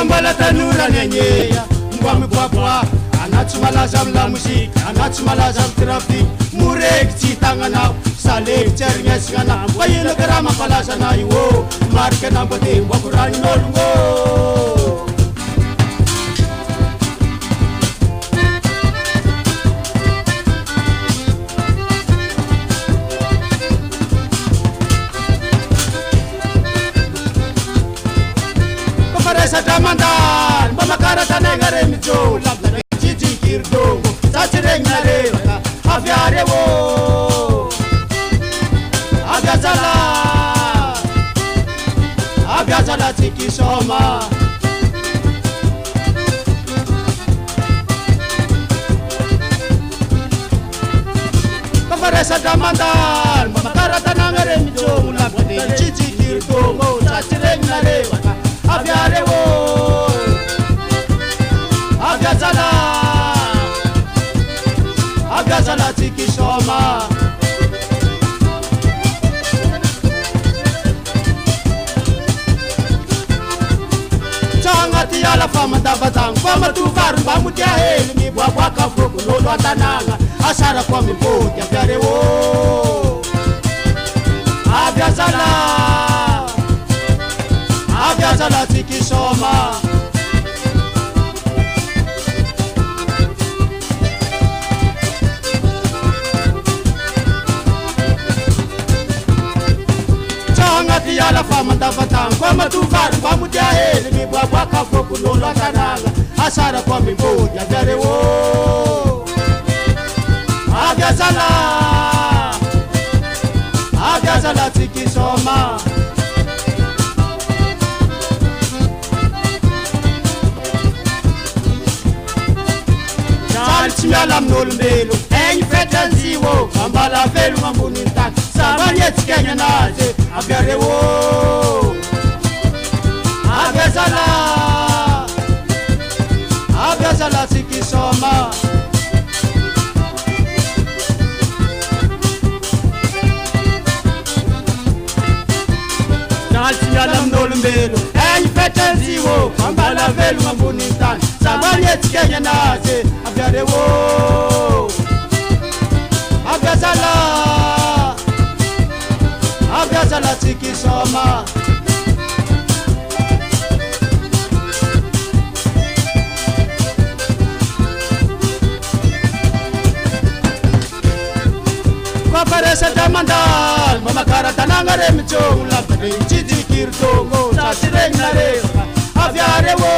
Mbala tanura nyenyeya ngwami kwakwa anathi malaza la music anathi malaza traffic murek chitangana sale chernyasingana wayina karama palaza na iwo marke na bote wakurani nolungo Satamandal, mama karata negare mijo, labda jiji kirdongo, satire ngare, aviare wo, abiazala tiki soma. Kafare satamandal, mama karata negare mijo, labda jiji kirdongo, satire ngare. Aviarewo Abiazala tiki soma Changati ala fama dabatang Fama tu varu bamutia heli Mi waka foku lolo atananga Asara kwa mipoti aviarewo Abiazala tiki soma Changati ala fama dabatang Fama tu varu bamutia heli Mi waka foku lolo atananga Asara kwa mipoti aviarewo Abiazala tiki soma Chimialam nolmbelo, enyi fetanziwo, ambala velu mambunintan, sabanyeti kenya naze, abiarewo, abiazala tiki soma. Chimialam nolmbelo, enyi fetanziwo, ambala velu mambunintan, sabanyeti kenya naze, abiarewo Abiazala tiki soma Kwa paresa tamandal Mama karata nangare micho Labdare jiji kirtongo Satire ngare Abiarewo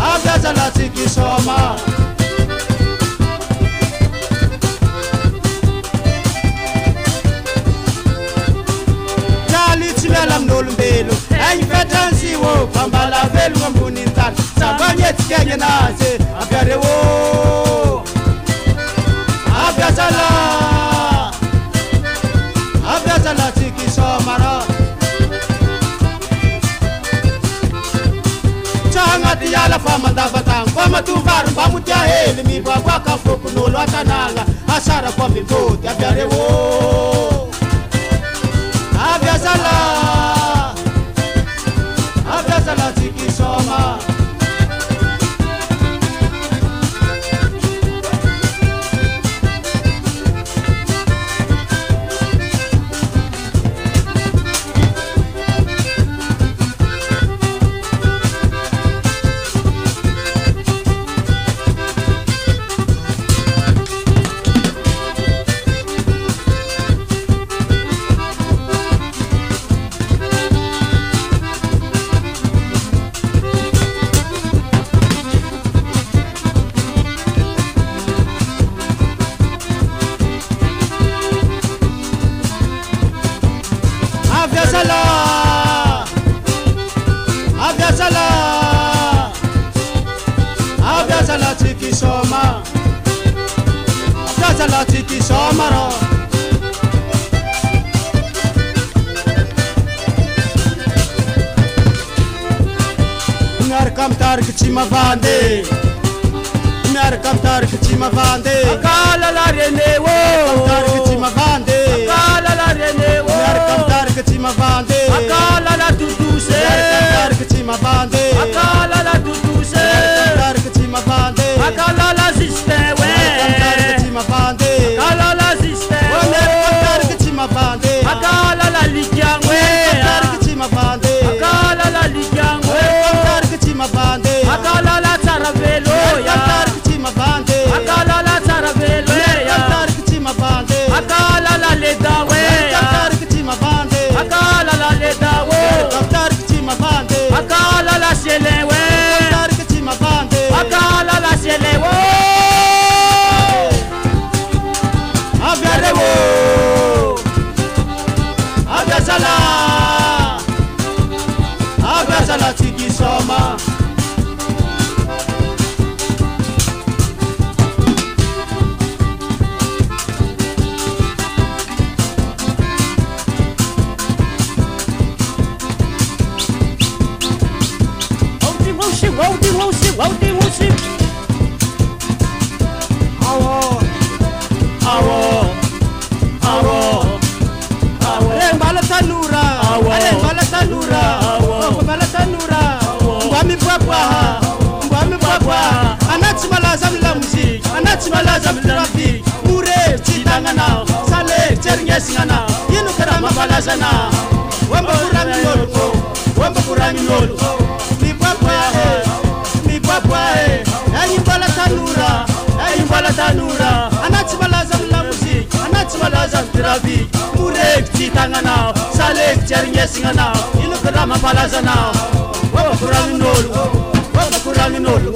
Abiazala tiki soma Jali chimialam nolmbelo Enyi fetanziwo Pambala velu mambunintan Sabanyeti kenya naze Abiarewo Abiazala tiki soma Changati ala fama dabatang Fama tu varu bamutia heli Mi waka foku nolo atananga Asara kwa mipoti abiarewo Abiazala tiki soma Abiazalatsiki somaro Miarka mitarika tsy mavande Miarka mitarika tsy mavande Akala la Rene wo Mitarika tsy mavande Akala la Rene wo Miarka mitarika tsy mavande Akala la Tutuse Mitarika tsy mavande Akala la Tutuse Mitarika tsy mavande Akala la Zistin we Mitarika tsy mavande Akala la Zistin Mitarika tsy mavande Akala la Likiang we Mitarika tsy mavande Akala la Likiang we Mitarika tsy mavande Akala la Tsaravelo ya Mitarika tsy mavande Akala la Tsaravelo ya Mitarika tsy mavande Akala la Leda we Mitarika tsy mavande Akala la Leda wo Mitarika tsy mavande Akala la Selen we Mitarika tsy mavande Akala la Selen wo Abiarewo Abiazala Abiazala tsiki soma Wauti musi Awo Awo Rembala tanura Rembala tanura Rembala tanura Ngwami bwabwa Anatsi malaza mla musik Anatsi malaza mla trafik Mure chitangana Sale cherngesingana Yinu karama balazana Wamba kurangi nolu Mi bwabwa Ayimbala tanura Anatsi malaza mla musik Anatsi malaza mla trafik Mure chitangana Sale cherngesingana Yinu karama balazana Wamba kurangi nolu